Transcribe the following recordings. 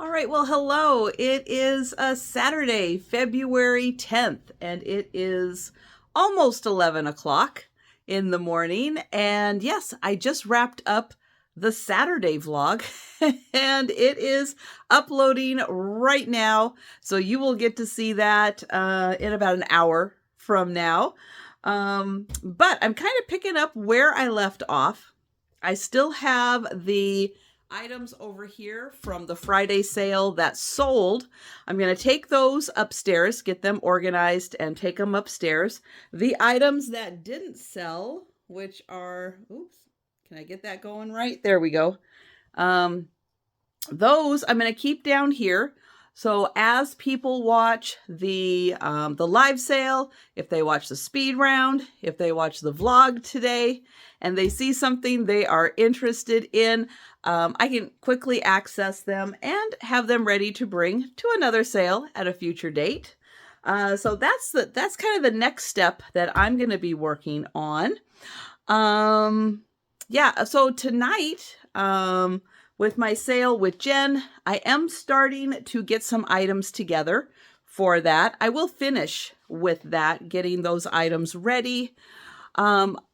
All right, well, hello. It is a Saturday, February 10th, and it is almost 11 o'clock in the morning. And yes, I just wrapped up the Saturday vlog, and it is uploading right now. So you will get to see that in about an hour from now. But I'm kind of picking up where I left off. I still have the items over here from the Friday sale that sold. I'm going to take those upstairs, get them organized, and take them upstairs. The items that didn't sell, which are, oops, can I get that going right? There we go. Those I'm going to keep down here. So as people watch the live sale, if they watch the speed round, if they watch the vlog today, and they see something they are interested in, I can quickly access them and have them ready to bring to another sale at a future date. So that's kind of the next step that I'm going to be working on. Yeah, so tonight, with my sale with Jen, I am starting to get some items together for that. I will finish with that, getting those items ready.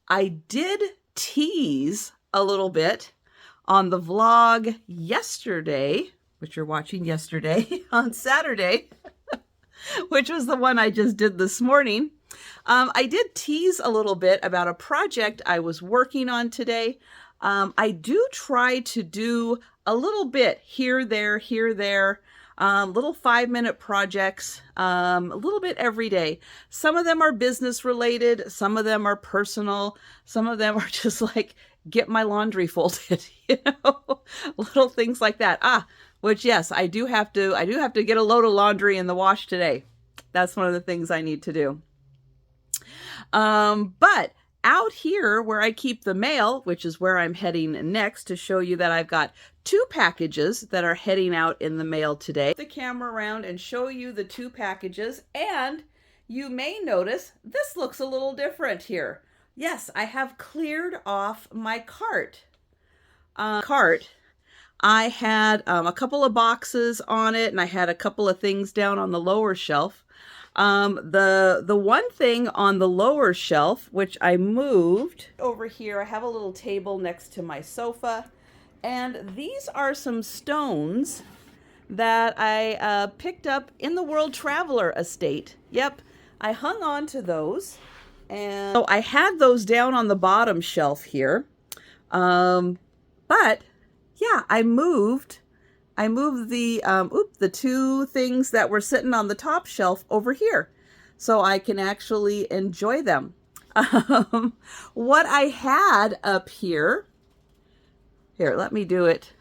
I did tease a little bit on the vlog yesterday, which you're watching yesterday, on Saturday, which was the one I just did this morning. I did tease a little bit about a project I was working on today. I do try to do a little bit here, there, little 5-minute projects, a little bit every day. Some of them are business related. Some of them are personal. Some of them are just like, get my laundry folded, little things like that. Which yes, I do have to get a load of laundry in the wash today. That's one of the things I need to do. But out here where I keep the mail, which is where I'm heading next to show you that I've got 2 packages that are heading out in the mail today. The camera around and show you the 2 packages, and you may notice this looks a little different here. Yes, I have cleared off my cart. I had a couple of boxes on it, and I had a couple of things down on the lower shelf. The one thing on the lower shelf, which I moved over here, I have a little table next to my sofa, and these are some stones that I picked up in the World Traveler estate. Yep, I hung on to those, and so I had those down on the bottom shelf here. But yeah, I moved the 2 things that were sitting on the top shelf over here so I can actually enjoy them. What I had up here, let me do it.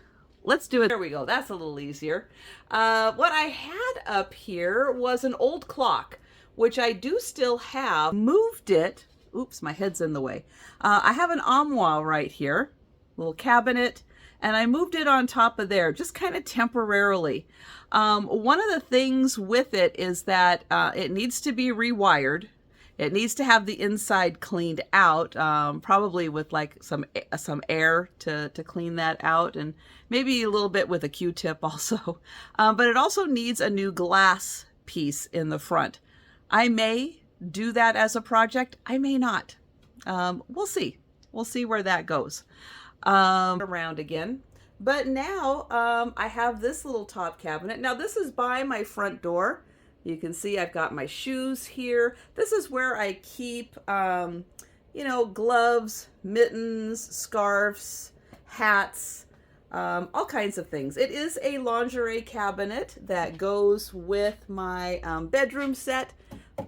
Let's do it. There we go. That's a little easier. What I had up here was an old clock, which I do still have. Moved it. Oops, my head's in the way. I have an armoire right here, little cabinet. And I moved it on top of there, just kind of temporarily. One of the things with it is that it needs to be rewired. It needs to have the inside cleaned out, probably with like some air to clean that out, and maybe a little bit with a Q-tip also. But it also needs a new glass piece in the front. I may do that as a project. I may not. We'll see. We'll see where that goes. Around again. But now I have this little top cabinet. Now this is by my front door. You can see I've got my shoes here. This is where I keep, gloves, mittens, scarves, hats, all kinds of things. It is a lingerie cabinet that goes with my bedroom set,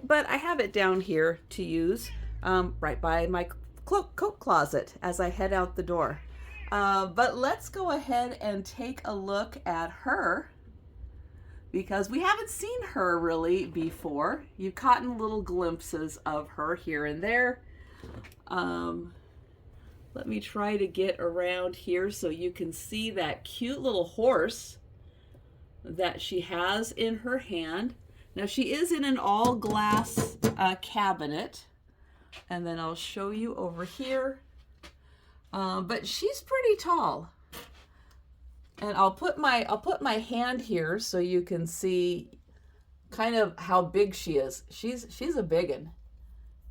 but I have it down here to use right by my coat closet as I head out the door. But let's go ahead and take a look at her, because we haven't seen her really before. You've caught little glimpses of her here and there. Let me try to get around here so you can see that cute little horse that she has in her hand. Now she is in an all glass cabinet. And then I'll show you over here. But she's pretty tall. And I'll put my hand here so you can see kind of how big she is. She's a biggin,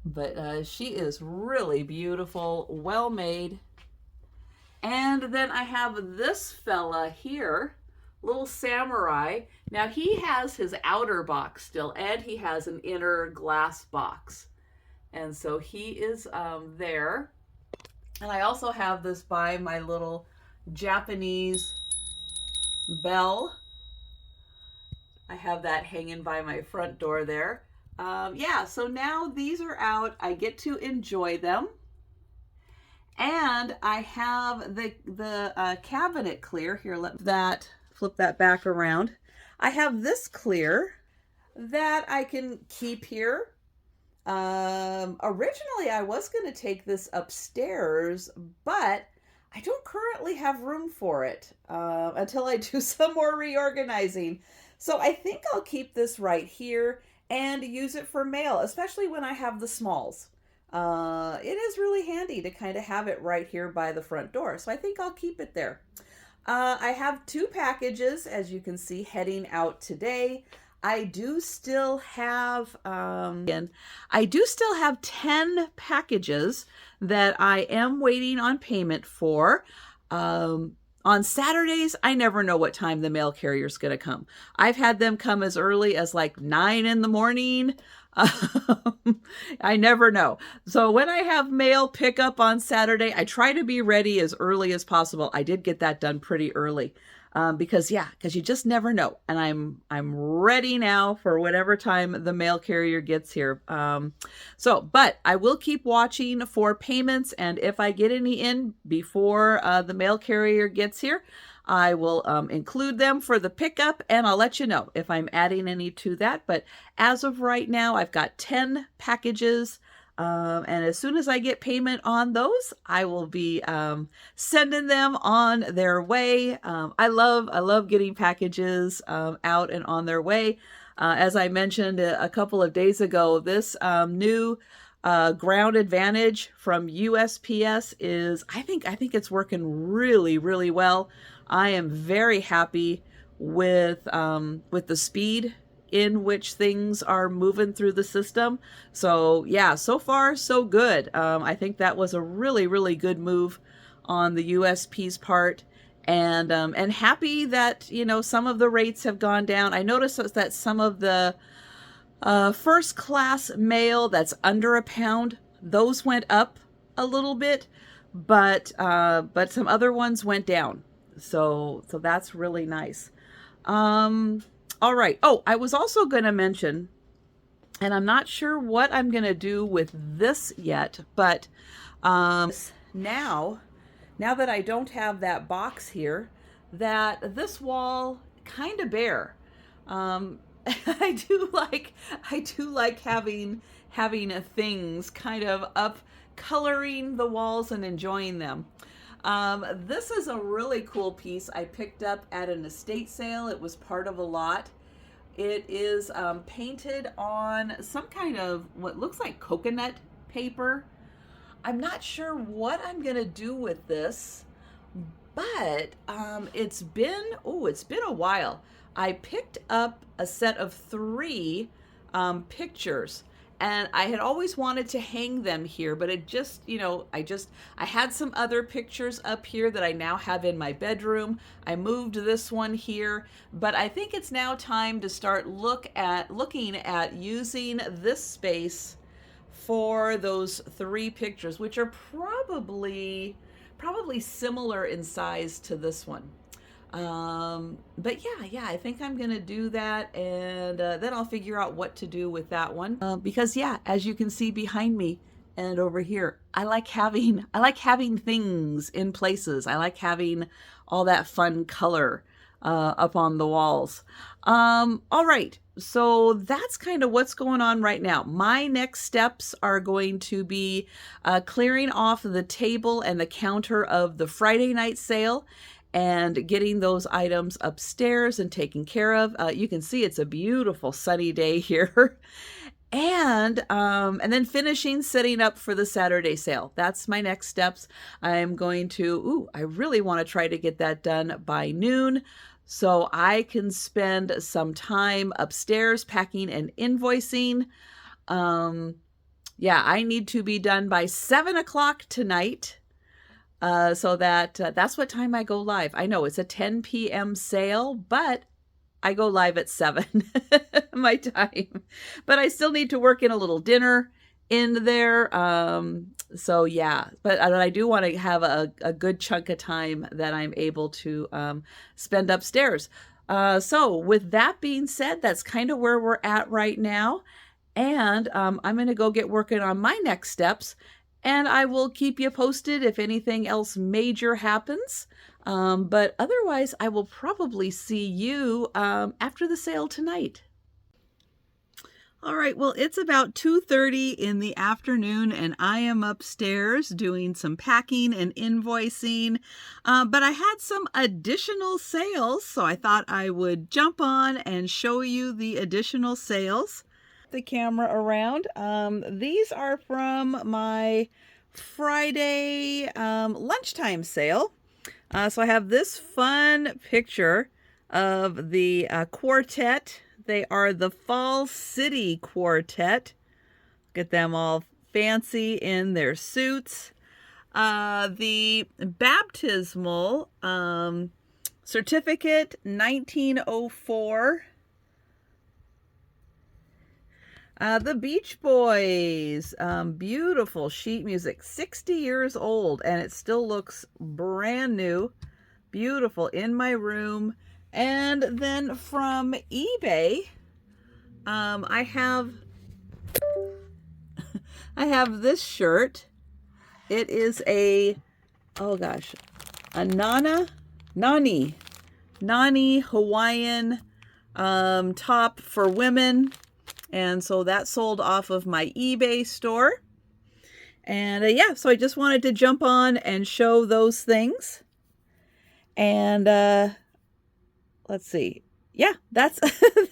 but she is really beautiful, well made. And then I have this fella here, little samurai. Now he has his outer box still, and he has an inner glass box. And so he is there. And I also have this by my little Japanese bell. I have that hanging by my front door there. Yeah, so now these are out. I get to enjoy them. And I have the cabinet clear. Here, let that flip that back around. I have this clear that I can keep here. Originally, I was going to take this upstairs, but I don't currently have room for it until I do some more reorganizing. So I think I'll keep this right here and use it for mail, especially when I have the smalls. It is really handy to kind of have it right here by the front door. So I think I'll keep it there. I have 2 packages, as you can see, heading out today. I do still have 10 packages that I am waiting on payment for. On Saturdays, I never know what time the mail carrier is going to come. I've had them come as early as like 9 in the morning. I never know. So when I have mail pickup on Saturday, I try to be ready as early as possible. I did get that done pretty early. Because you just never know. And I'm ready now for whatever time the mail carrier gets here. But I will keep watching for payments, and if I get any in before the mail carrier gets here, I will include them for the pickup, and I'll let you know if I'm adding any to that. But as of right now, I've got 10 packages. And as soon as I get payment on those, I will be sending them on their way. I love getting packages out and on their way. As I mentioned a couple of days ago, this new Ground Advantage from USPS is, I think it's working really, really well. I am very happy with the speed in which things are moving through the system. So yeah, so far so good. I think that was a really, really good move on the USP's part, and happy that, you know, some of the rates have gone down. I noticed that some of the first class mail that's under £1, those went up a little bit, but some other ones went down. So that's really nice. All right. Oh, I was also going to mention, and I'm not sure what I'm going to do with this yet, but now that I don't have that box here, that this wall kind of bare. I do like having things kind of up, coloring the walls and enjoying them. This is a really cool piece I picked up at an estate sale. It was part of a lot. It is painted on some kind of what looks like coconut paper. I'm not sure what I'm going to do with this, but it's been a while. I picked up a set of 3 pictures. And I had always wanted to hang them here, but it just, you know, I had some other pictures up here that I now have in my bedroom. I moved this one here, but I think it's now time to start looking at using this space for those 3 pictures, which are probably similar in size to this one. But yeah, I think I'm going to do that, and then I'll figure out what to do with that one. Because yeah, as you can see behind me and over here, I like having things in places. I like having all that fun color up on the walls. All right, so that's kind of what's going on right now. My next steps are going to be clearing off the table and the counter of the Friday night sale, and getting those items upstairs and taken care of. You can see it's a beautiful sunny day here. And then finishing setting up for the Saturday sale. That's my next steps. I'm going to, I really want to try to get that done by noon so I can spend some time upstairs packing and invoicing. Yeah, I need to be done by 7 o'clock tonight. So that's what time I go live. I know it's a 10 p.m. sale, but I go live at 7 my time. But I still need to work in a little dinner in there. So yeah, but I do want to have a good chunk of time that I'm able to spend upstairs. So with that being said, that's kind of where we're at right now. And I'm going to go get working on my next steps. And I will keep you posted if anything else major happens. But otherwise, I will probably see you after the sale tonight. All right, well, it's about 2:30 in the afternoon, and I am upstairs doing some packing and invoicing. But I had some additional sales, so I thought I would jump on and show you the additional sales. The camera around. These are from my Friday lunchtime sale. So I have this fun picture of the quartet. They are the Fall City Quartet. Get them all fancy in their suits. The baptismal certificate, 1904. The Beach Boys, beautiful sheet music, 60 years old, and it still looks brand new, beautiful, in my room. And then from eBay, I have this shirt. It is a, oh gosh, a Nani Hawaiian top for women. And so that sold off of my eBay store. And yeah, so I just wanted to jump on and show those things. And let's see. Yeah, that's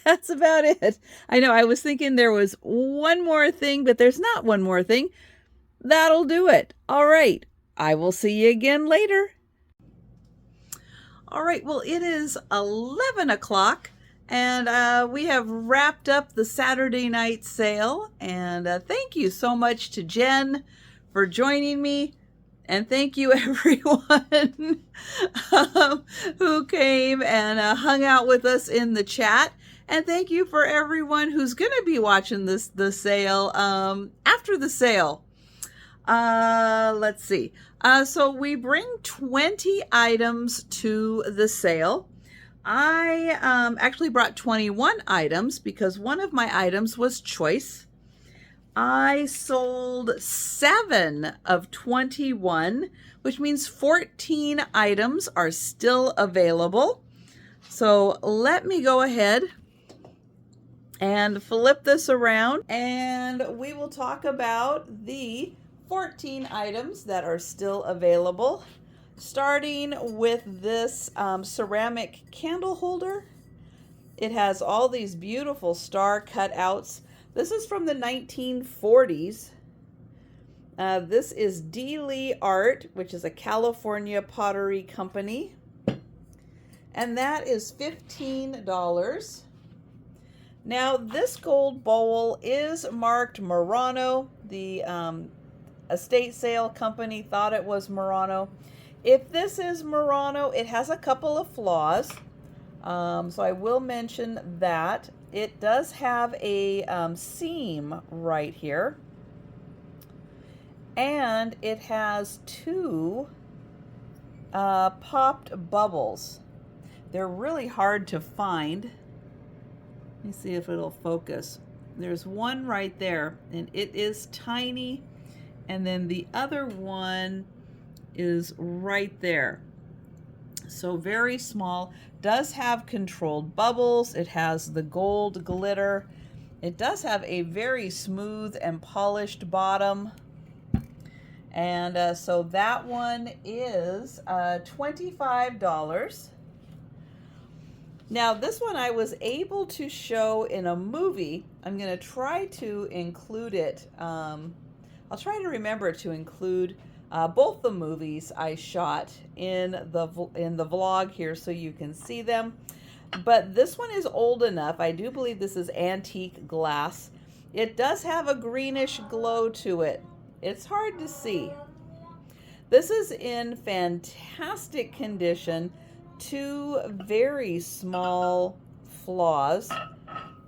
that's about it. I know I was thinking there was one more thing, but there's not one more thing. That'll do it. All right. I will see you again later. All right. Well, it is 11 o'clock. And we have wrapped up the Saturday night sale. And thank you so much to Jen for joining me. And thank you everyone who came and hung out with us in the chat. And thank you for everyone who's going to be watching the sale after the sale. Let's see. So we bring 20 items to the sale. I actually brought 21 items because one of my items was choice. I sold 7 of 21, which means 14 items are still available. So let me go ahead and flip this around, and we will talk about the 14 items that are still available. Starting with this ceramic candle holder. It has all these beautiful star cutouts. This is from the 1940s. This is D. Lee Art, which is a California pottery company. And that is $15. Now, this gold bowl is marked Murano. The estate sale company thought it was Murano. If this is Murano, it has a couple of flaws. So I will mention that. It does have a seam right here. And it has 2 popped bubbles. They're really hard to find. Let me see if it'll focus. There's one right there, and it is tiny. And then the other one is right there. So very small. Does have controlled bubbles. It has the gold glitter. It does have a very smooth and polished bottom. And so that one is $25. Now this one I was able to show in a movie. I'm going to try to include it. I'll try to remember to include both the movies I shot in the vlog here so you can see them. But this one is old enough. I do believe this is antique glass. It does have a greenish glow to it. It's hard to see. This is in fantastic condition. Two very small flaws.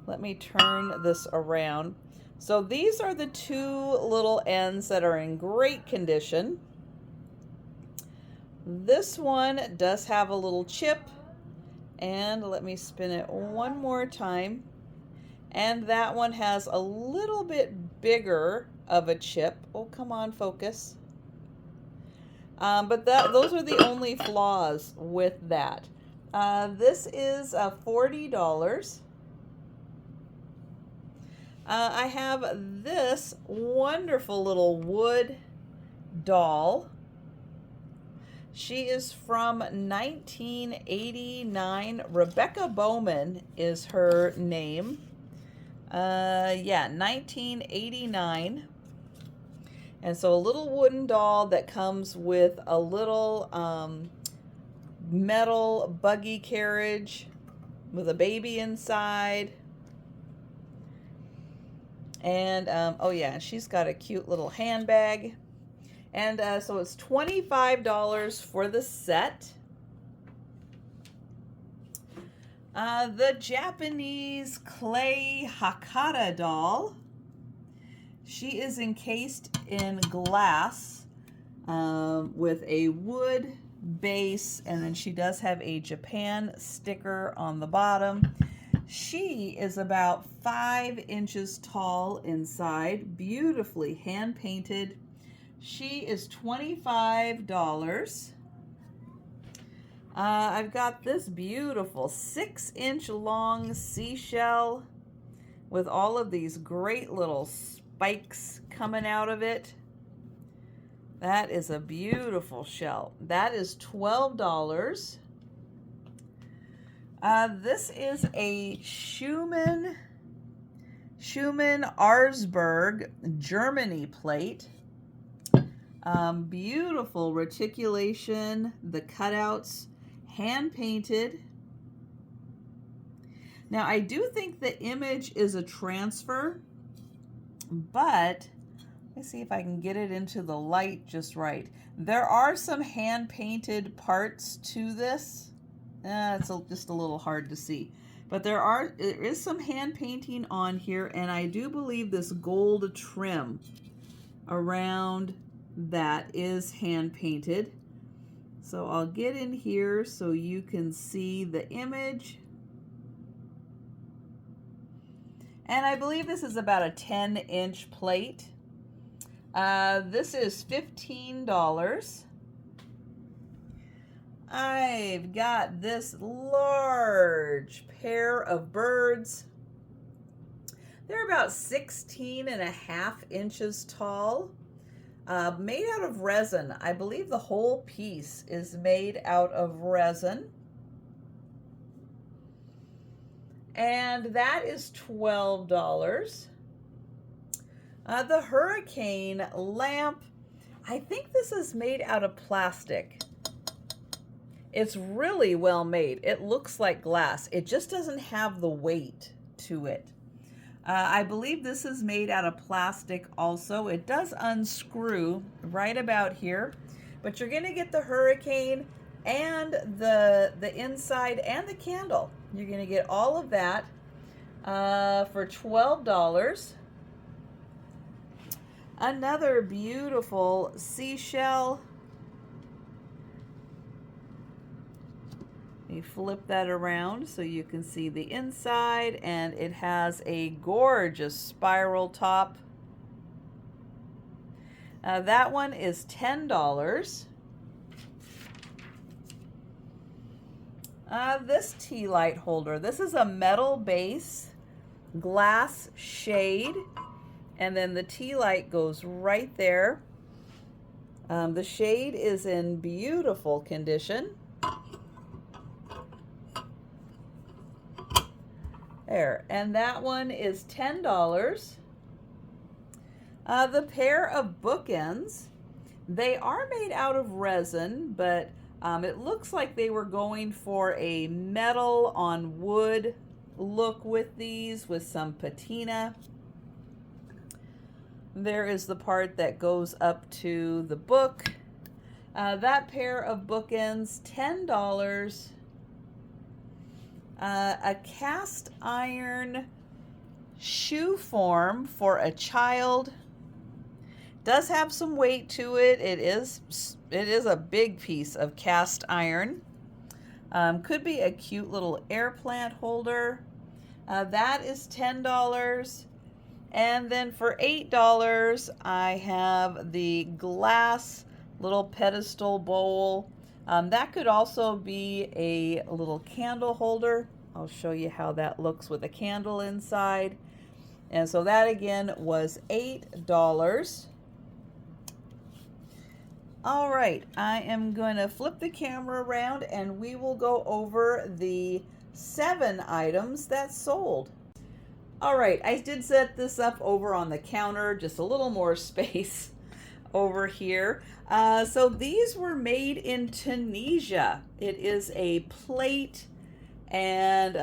Let me turn this around. So these are the two little ends that are in great condition. This one does have a little chip. And let me spin it one more time. And that one has a little bit bigger of a chip. Oh, come on, focus. But those are the only flaws with that. This is $40. I have this wonderful little wood doll. She is from 1989. Rebecca Bowman is her name. Yeah, 1989. And so a little wooden doll that comes with a little metal buggy carriage with a baby inside. And, oh yeah, she's got a cute little handbag. And so it's $25 for the set. The Japanese clay Hakata doll. She is encased in glass with a wood base, and then she does have a Japan sticker on the bottom. She is about 5 inches tall inside, beautifully hand painted. She is $25. I've got this beautiful 6-inch long seashell with all of these great little spikes coming out of it. That is a beautiful shell. That is $12. This is a Schumann Arsberg Germany plate. Beautiful reticulation, the cutouts, hand painted. Now I do think the image is a transfer, but let's see if I can get it into the light just right. There are some hand painted parts to this. It's just a little hard to see. But there is some hand painting on here, and I do believe this gold trim around that is hand painted. So I'll get in here so you can see the image. And I believe this is about a 10-inch plate. This is $15. I've got this large pair of birds. They're about 16.5 inches tall, made out of resin. I believe the whole piece is made out of resin. And that is $12. The hurricane lamp, I think this is made out of plastic. It's really well made. It looks like glass. It just doesn't have the weight to it. I believe this is made out of plastic also. It does unscrew right about here, but you're gonna get the hurricane and the inside and the candle. You're gonna get all of that for $12. Another beautiful seashell. You flip that around so you can see the inside, and it has a gorgeous spiral top. That one is $10. This tea light holder. This is a metal base, glass shade, and then the tea light goes right there. The shade is in beautiful condition. There, and that one is $10. The pair of bookends, they are made out of resin, but it looks like they were going for a metal on wood look with these, with some patina. There is the part that goes up to the book. That pair of bookends, $10. A cast iron shoe form for a child. Does have some weight to it. It is a big piece of cast iron. Could be a cute little air plant holder. That is $10. And then for $8, I have the glass little pedestal bowl. That could also be a little candle holder. I'll show you how that looks with a candle inside. And so that again was $8. All right, I am going to flip the camera around and we will go over the 7 items that sold. All right, I did set this up over on the counter, just a little more space over here. So these were made in Tunisia. It is a plate and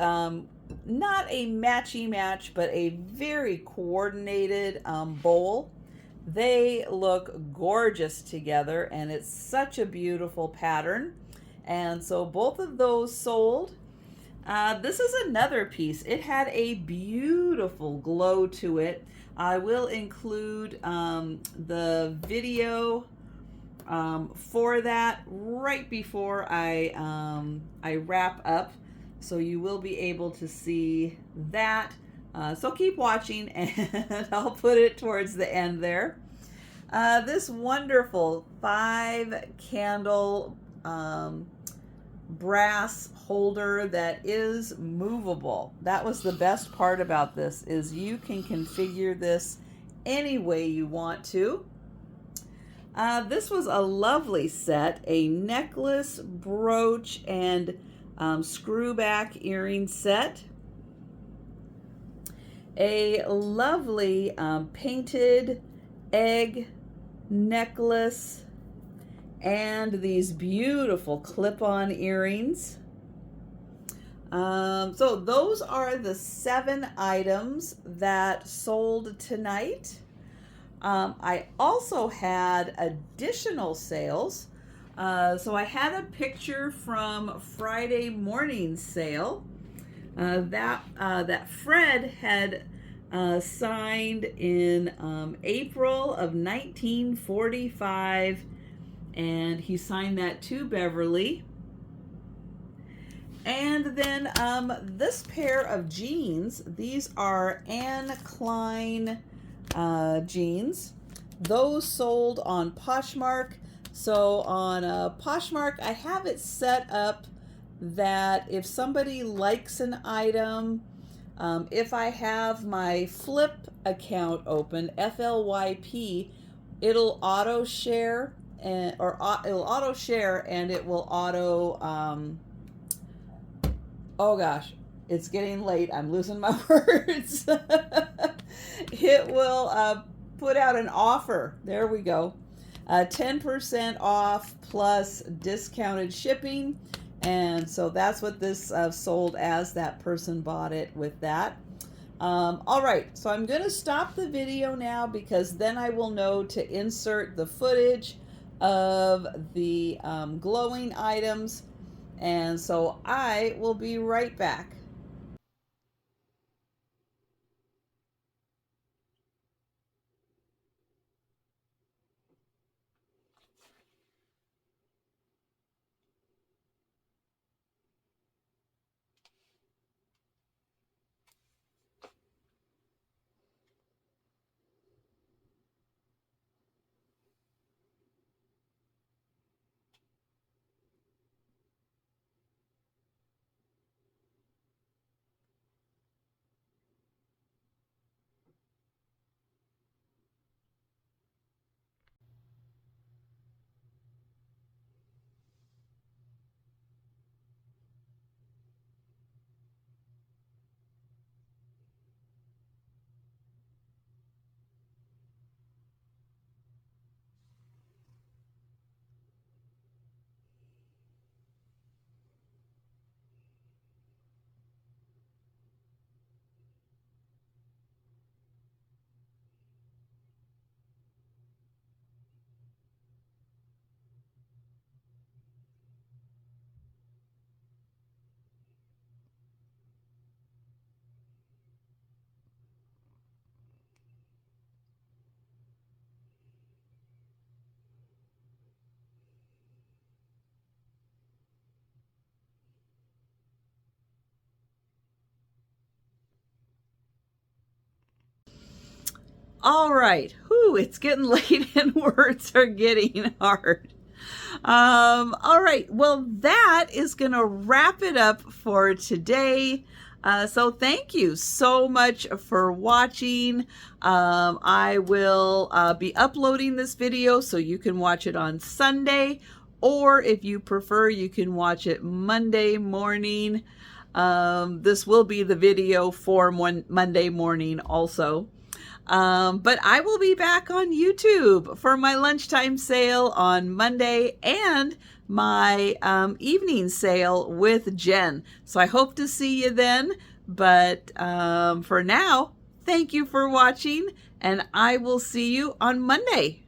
not a matchy match, but a very coordinated bowl. They look gorgeous together and it's such a beautiful pattern. And so both of those sold. This is another piece. It had a beautiful glow to it. I will include the video for that right before I wrap up. So you will be able to see that. So keep watching and I'll put it towards the end there. This wonderful 5 candle brass holder that is movable. That was the best part about this, is you can configure this any way you want to. This was a lovely set, a necklace, brooch, and screw back earring set. A lovely painted egg necklace and these beautiful clip-on earrings. So those are the 7 items that sold tonight. I also had additional sales. So I had a picture from Friday morning's sale that Fred had signed in April of 1945, and he signed that to Beverly. And then this pair of jeans, these are Anne Klein jeans. Those sold on Poshmark. So on Poshmark, I have it set up that if somebody likes an item, if I have my Flip account open, FLYP, it'll auto share and it'll auto share and it will auto oh gosh, it's getting late. I'm losing my words. It will put out an offer. There we go. 10% off plus discounted shipping. And so that's what this sold as. That person bought it with that. All right, so I'm going to stop the video now because then I will know to insert the footage of the glowing items. And so I will be right back. All right. Whew, it's getting late and words are getting hard. All right. Well, that is going to wrap it up for today. So thank you so much for watching. I will be uploading this video so you can watch it on Sunday, or if you prefer, you can watch it Monday morning. This will be the video for Monday morning also. But I will be back on YouTube for my lunchtime sale on Monday and my evening sale with Jen. So I hope to see you then. But for now, thank you for watching, and I will see you on Monday.